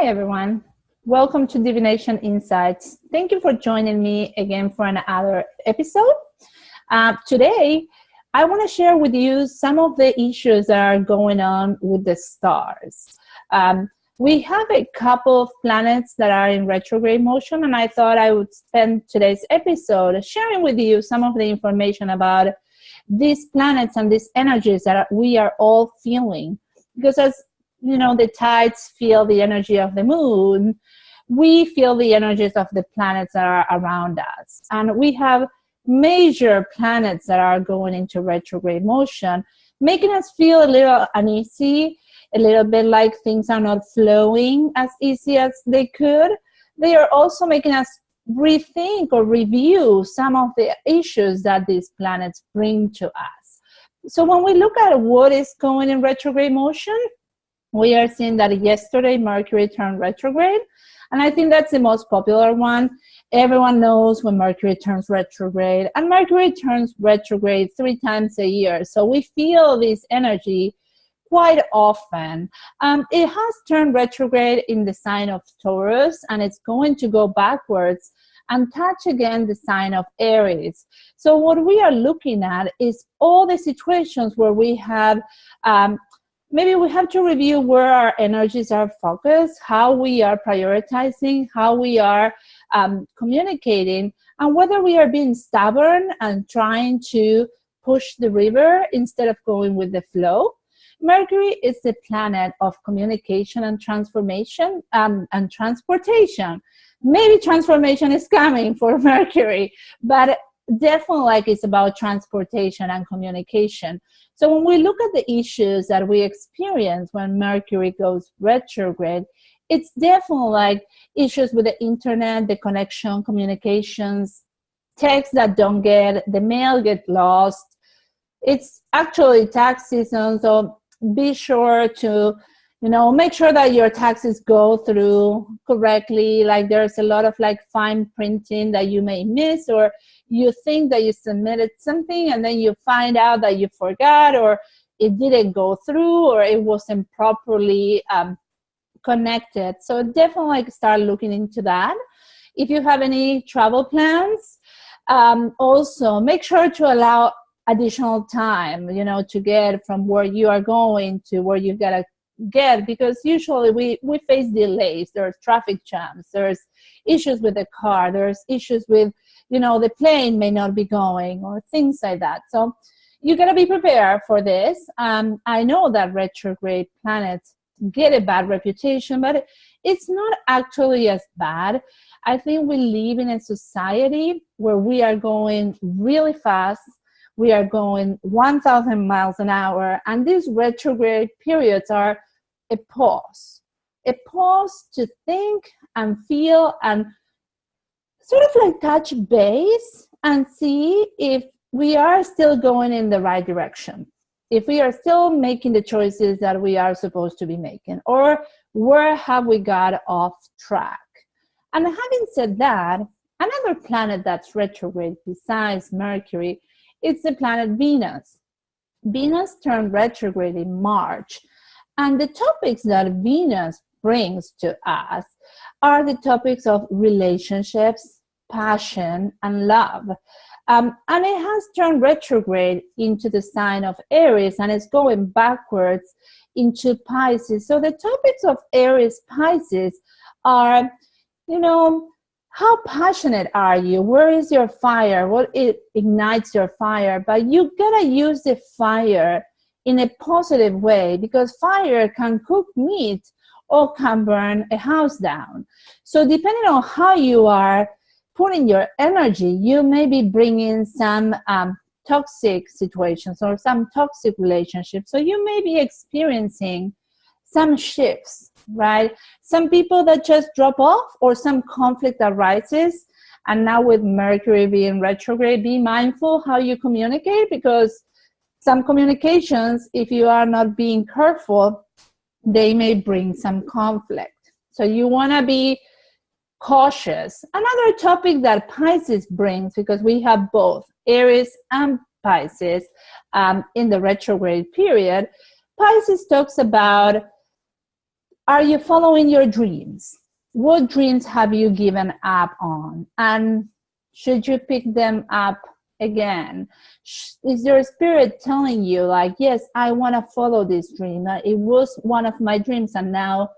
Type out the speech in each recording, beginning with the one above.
Hi, everyone. Welcome to Divination Insights. Thank you for joining me again for another episode. Today, I want to share with you some of the issues that are going on with the stars. We have a couple of planets that are in retrograde motion, and I thought I would spend today's episode sharing with you some of the information about these planets and these energies that we are all feeling. Because as you know, the tides feel the energy of the moon, we feel the energies of the planets that are around us. And we have major planets that are going into retrograde motion, making us feel a little uneasy, a little bit like things are not flowing as easy as they could. They are also making us rethink or review some of the issues that these planets bring to us. So when we look at what is going in retrograde motion, we are seeing that yesterday Mercury turned retrograde, and I think that's the most popular one. Everyone knows when Mercury turns retrograde, and Mercury turns retrograde 3 times a year, so we feel this energy quite often. It has turned retrograde in the sign of Taurus, and it's going to go backwards and touch again the sign of Aries. So what we are looking at is all the situations where we have maybe we have to review where our energies are focused, how we are prioritizing, how we are communicating, and whether we are being stubborn and trying to push the river instead of going with the flow. Mercury is the planet of communication and transformation and transportation. Maybe transformation is coming for Mercury, but definitely it's about transportation and communication. So when we look at the issues that we experience when Mercury goes retrograde, it's definitely issues with the internet, the connection, communications, texts that don't get, the mail get lost. It's actually tax season, so be sure to make sure that your taxes go through correctly. There's a lot of fine printing that you may miss, or you think that you submitted something and then you find out that you forgot, or it didn't go through, or it wasn't properly connected. So definitely start looking into that. If you have any travel plans, also make sure to allow additional time, to get from where you are going to where you gotta get, because usually we face delays. There's traffic jams, there's issues with the car, there's issues with the plane may not be going, or things like that. So you got to be prepared for this. I know that retrograde planets get a bad reputation, but it's not actually as bad. I think we live in a society where we are going really fast. We are going 1,000 miles an hour, and these retrograde periods are a pause to think and feel and sort of touch base and see if we are still going in the right direction, if we are still making the choices that we are supposed to be making, or where have we got off track. And having said that, another planet that's retrograde besides Mercury, it's the planet Venus. Venus turned retrograde in March, and the topics that Venus brings to us are the topics of relationships, passion, and love. And it has turned retrograde into the sign of Aries, and it's going backwards into Pisces. So the topics of Aries, Pisces are, how passionate are you? Where is your fire? What ignites your fire? But you gotta use the fire in a positive way, because fire can cook meat or can burn a house down. So depending on how you are putting your energy, you may be bringing some toxic situations or some toxic relationships. So you may be experiencing some shifts, right? Some people that just drop off, or some conflict arises. And now with Mercury being retrograde, be mindful how you communicate, because some communications, if you are not being careful, they may bring some conflict. So you want to be cautious. Another topic that Pisces brings, because we have both Aries and Pisces in the retrograde period, Pisces talks about Are you following your dreams? What dreams have you given up on? And should you pick them up again? Is your spirit telling you like, yes, I want to follow this dream? It was one of my dreams, and now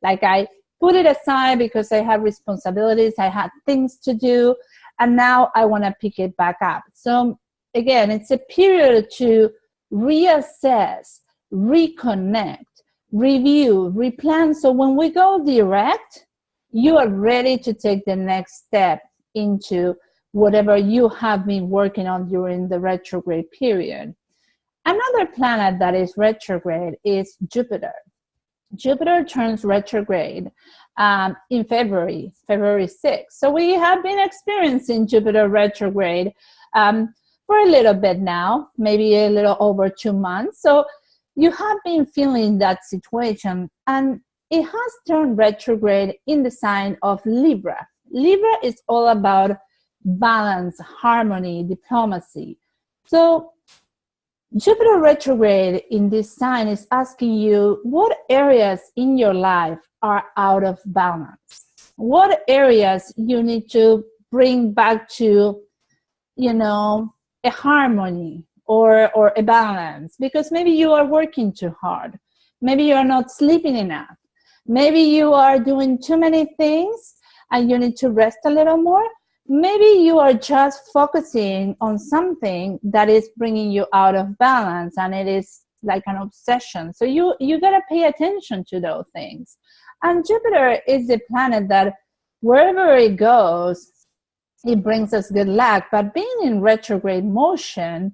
like I put it aside because I have responsibilities, I had things to do, and now I want to pick it back up. So again, it's a period to reassess, reconnect, review, replan. So when we go direct, you are ready to take the next step into whatever you have been working on during the retrograde period. Another planet that is retrograde is Jupiter. Jupiter turns retrograde in February 6th. So we have been experiencing Jupiter retrograde for a little bit now, maybe a little over 2 months. So you have been feeling that situation, and it has turned retrograde in the sign of Libra. Libra is all about balance, harmony, diplomacy. So Jupiter retrograde in this sign is asking you what areas in your life are out of balance. What areas you need to bring back to, a harmony or a balance, because maybe you are working too hard. Maybe you are not sleeping enough. Maybe you are doing too many things and you need to rest a little more. Maybe you are just focusing on something that is bringing you out of balance, and it is like an obsession. So you got to pay attention to those things. And Jupiter is a planet that wherever it goes, it brings us good luck. But being in retrograde motion,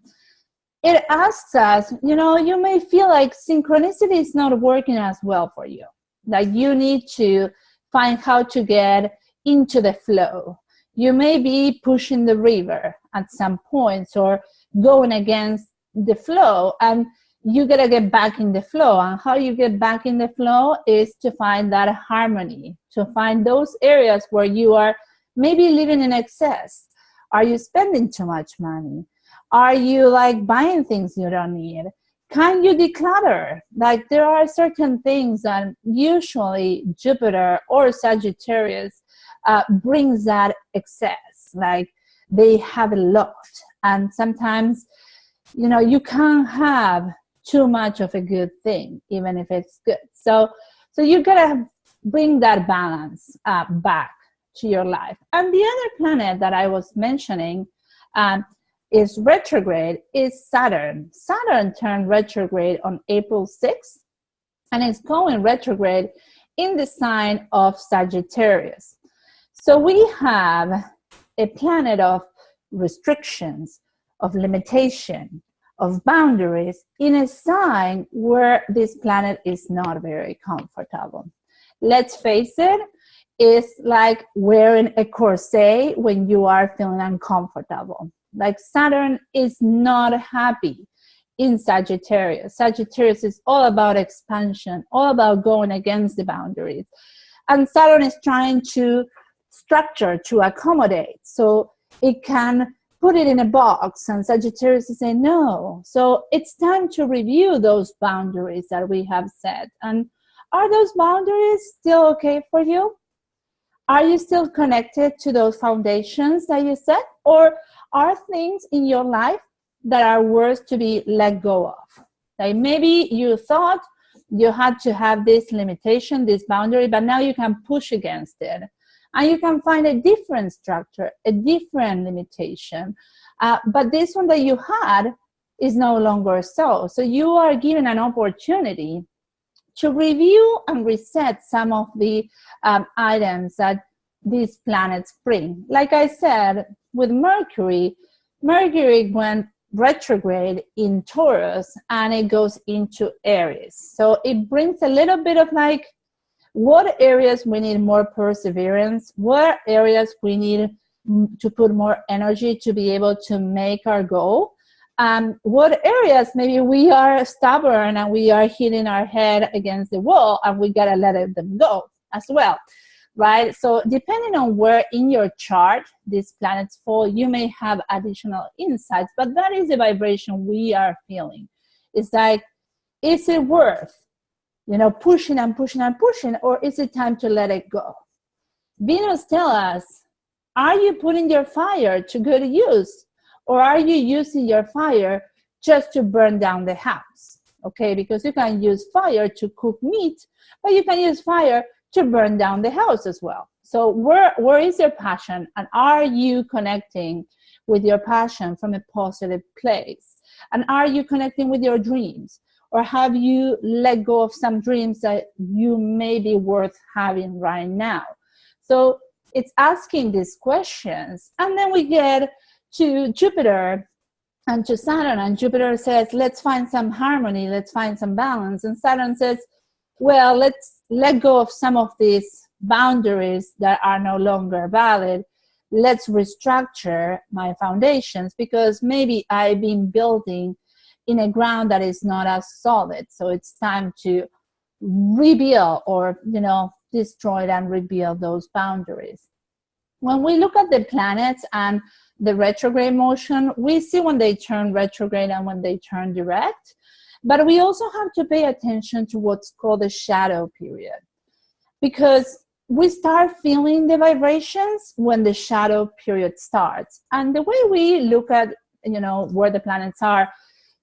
it asks us, you may feel like synchronicity is not working as well for you. Like you need to find how to get into the flow. You may be pushing the river at some points or going against the flow, and you got to get back in the flow. And how you get back in the flow is to find that harmony, to find those areas where you are maybe living in excess. Are you spending too much money? Are you like buying things you don't need? Can you declutter? Like there are certain things that usually Jupiter or Sagittarius brings that excess. Like they have a lot, and sometimes you can't have too much of a good thing even if it's good. So you gotta bring that balance back to your life. And the other planet that I was mentioning is retrograde is Saturn. Saturn turned retrograde on April 6th, and it's going retrograde in the sign of Sagittarius. So we have a planet of restrictions, of limitation, of boundaries in a sign where this planet is not very comfortable. Let's face it, it's like wearing a corset when you are feeling uncomfortable. Like Saturn is not happy in Sagittarius. Sagittarius is all about expansion, all about going against the boundaries. And Saturn is trying to structure, to accommodate, so it can put it in a box, and Sagittarius is saying no. So it's time to review those boundaries that we have set. And are those boundaries still okay for you? Are you still connected to those foundations that you set? Or are things in your life that are worth to be let go of? Like maybe you thought you had to have this limitation, this boundary, but now you can push against it. And you can find a different structure, a different limitation. But this one that you had is no longer so. So you are given an opportunity to review and reset some of the items that these planets bring. Like I said, with Mercury went retrograde in Taurus, and it goes into Aries. So it brings a little bit of like, what areas we need more perseverance, what areas we need to put more energy to be able to make our goal, what areas maybe we are stubborn and we are hitting our head against the wall and we gotta let them go as well, right? So depending on where in your chart these planets fall, you may have additional insights, but that is the vibration we are feeling. It's like, is it worth pushing and pushing and pushing, or is it time to let it go? Venus tell us, are you putting your fire to good use, or are you using your fire just to burn down the house? Okay, because you can use fire to cook meat, but you can use fire to burn down the house as well. So where is your passion, and are you connecting with your passion from a positive place? And are you connecting with your dreams? Or have you let go of some dreams that you may be worth having right now? So it's asking these questions. And then we get to Jupiter and to Saturn. And Jupiter says, let's find some harmony. Let's find some balance. And Saturn says, well, let's let go of some of these boundaries that are no longer valid. Let's restructure my foundations, because maybe I've been building in a ground that is not as solid. So it's time to rebuild, or, destroy and rebuild those boundaries. When we look at the planets and the retrograde motion, we see when they turn retrograde and when they turn direct. But we also have to pay attention to what's called the shadow period, because we start feeling the vibrations when the shadow period starts. And the way we look at, where the planets are,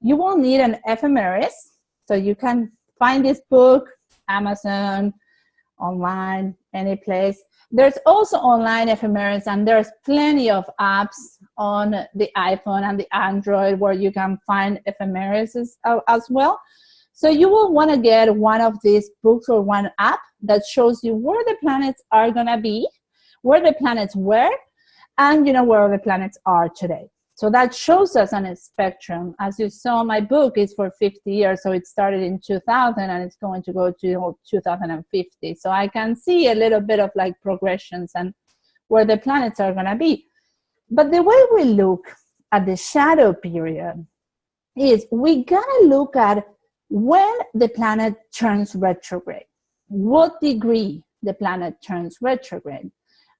you will need an ephemeris. So you can find this book, Amazon, online, any place. There's also online ephemeris, and there's plenty of apps on the iPhone and the Android where you can find ephemeris as well. So you will want to get one of these books or one app that shows you where the planets are going to be, where the planets were, and where the planets are today. So that shows us on a spectrum. As you saw, my book is for 50 years. So it started in 2000 and it's going to go to 2050. So I can see a little bit of like progressions and where the planets are going to be. But the way we look at the shadow period is we got to look at when the planet turns retrograde, what degree the planet turns retrograde,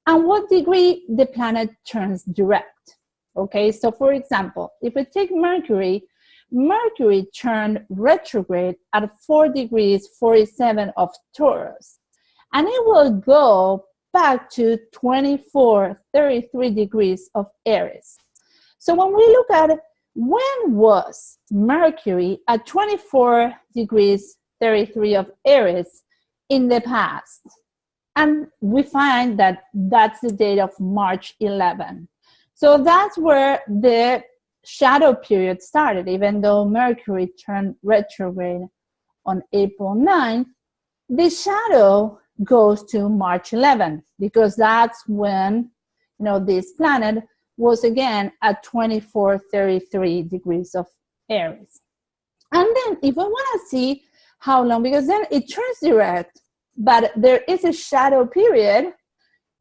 and what degree the planet turns direct. Okay, so for example, if we take Mercury, Mercury turned retrograde at 4 degrees 47 of Taurus, and it will go back to 24-33 degrees of Aries. So when we look at when was Mercury at 24 degrees 33 of Aries in the past, and we find that that's the date of March 11. So that's where the shadow period started. Even though Mercury turned retrograde on April 9th, the shadow goes to March 11, because that's when, this planet was again at 24-33 degrees of Aries. And then if we want to see how long, because then it turns direct, but there is a shadow period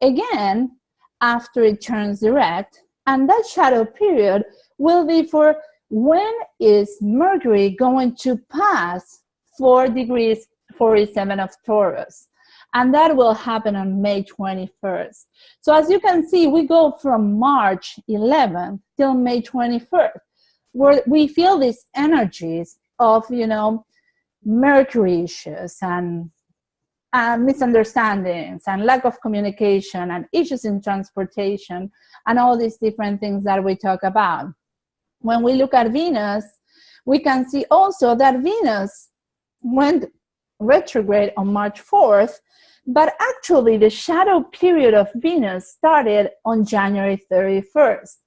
again after it turns direct. And that shadow period will be for when is Mercury going to pass 4 degrees 47 of Taurus. And that will happen on May 21st. So as you can see, we go from March 11th till May 21st, where we feel these energies of, Mercury issues and misunderstandings and lack of communication and issues in transportation and all these different things that we talk about. When we look at Venus, we can see also that Venus went retrograde on March 4th, but actually the shadow period of Venus started on January 31st.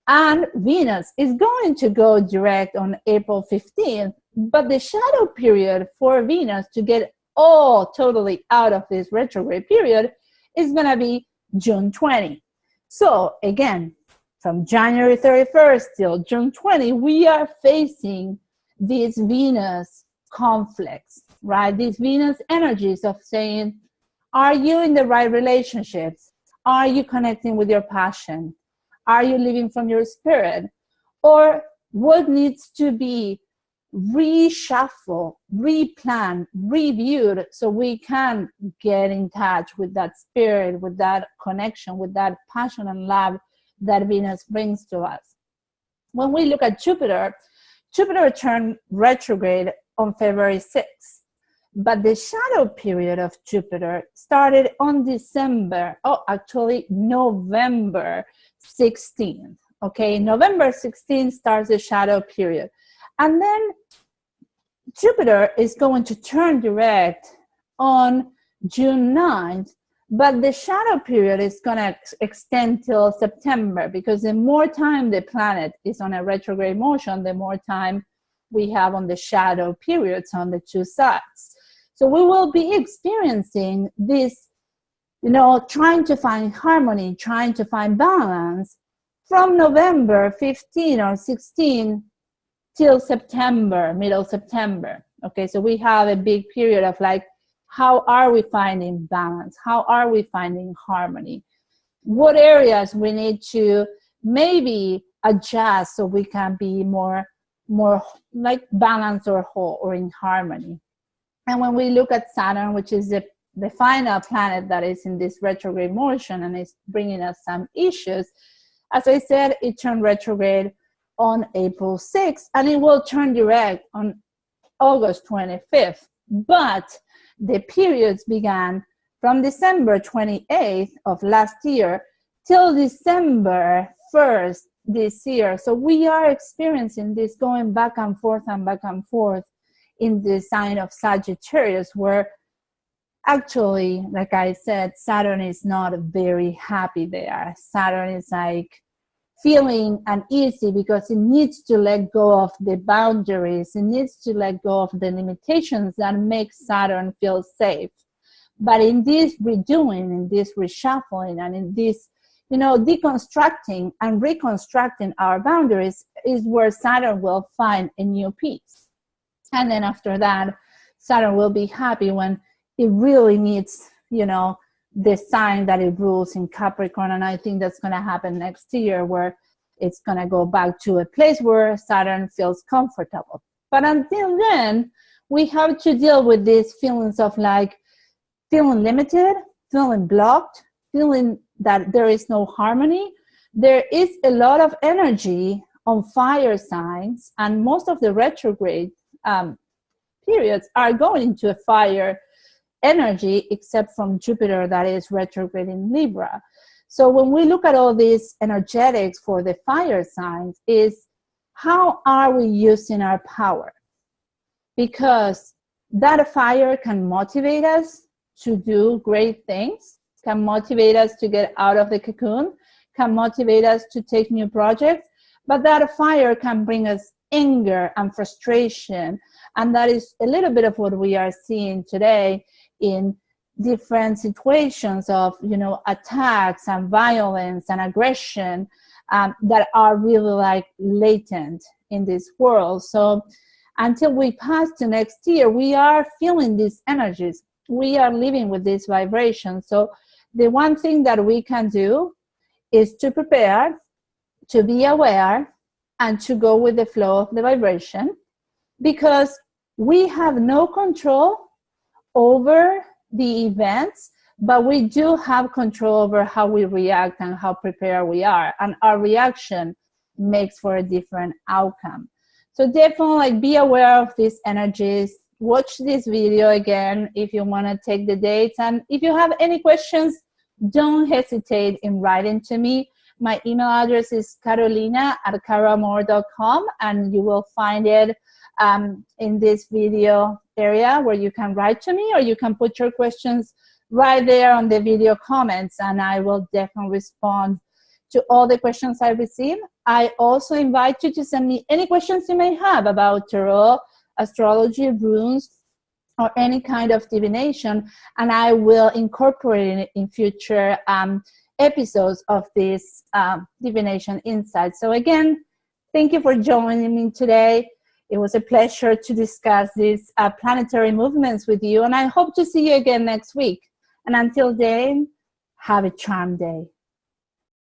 And Venus is going to go direct on April 15th, but the shadow period for Venus to get all totally out of this retrograde period is going to be June 20. So again, from January 31st till June 20, we are facing these Venus conflicts, right? These Venus energies of saying, are you in the right relationships? Are you connecting with your passion? Are you living from your spirit? Or what needs to be reshuffled, replanned, reviewed, so we can get in touch with that spirit, with that connection, with that passion and love that Venus brings to us. When we look at Jupiter, Jupiter turned retrograde on February 6th. But the shadow period of Jupiter started on November 16th. Okay, November 16th starts the shadow period. And then Jupiter is going to turn direct on June 9th, but the shadow period is going to extend till September, because the more time the planet is on a retrograde motion, the more time we have on the shadow periods on the two sides. So we will be experiencing this, trying to find harmony, trying to find balance from November 15 or 16 till September, middle September. Okay, so we have a big period of like, how are we finding balance? How are we finding harmony? What areas we need to maybe adjust so we can be more like balanced or whole or in harmony. And when we look at Saturn, which is the final planet that is in this retrograde motion and is bringing us some issues, as I said, it turned retrograde on April 6th, and it will turn direct on August 25th. But the periods began from December 28th of last year till December 1st this year. So we are experiencing this going back and forth in the sign of Sagittarius, where actually, like I said, Saturn is not very happy there. Saturn is like feeling uneasy because it needs to let go of the boundaries. It needs to let go of the limitations that make Saturn feel safe. But in this redoing, in this reshuffling, and in this, deconstructing and reconstructing our boundaries is where Saturn will find a new peace. And then after that, Saturn will be happy when it really needs, the sign that it rules in Capricorn. And I think that's going to happen next year, where it's going to go back to a place where Saturn feels comfortable. But until then, we have to deal with these feelings of like feeling limited, feeling blocked, feeling that there is no harmony. There is a lot of energy on fire signs, and most of the retrograde periods are going into a fire energy, except from Jupiter that is retrograde in Libra. So when we look at all these energetics for the fire signs, is how are we using our power? Because that fire can motivate us to do great things, can motivate us to get out of the cocoon, can motivate us to take new projects, but that fire can bring us anger and frustration. And that is a little bit of what we are seeing today in different situations of, attacks and violence and aggression that are really like latent in this world. So until we pass to next year, we are feeling these energies. We are living with this vibration. So the one thing that we can do is to prepare, to be aware, and to go with the flow of the vibration, because we have no control over the events, but we do have control over how we react and how prepared we are. And our reaction makes for a different outcome. So definitely be aware of these energies. Watch this video again if you want to take the dates. And if you have any questions, don't hesitate in writing to me. My email address is carolina@carolamore.com, and you will find it in this video area where you can write to me, or you can put your questions right there on the video comments, and I will definitely respond to all the questions I receive. I also invite you to send me any questions you may have about tarot, astrology, runes, or any kind of divination, and I will incorporate it in future episodes of this Divination Insight. So again, thank you for joining me today. It was a pleasure to discuss these planetary movements with you, and I hope to see you again next week. And until then, have a charmed day.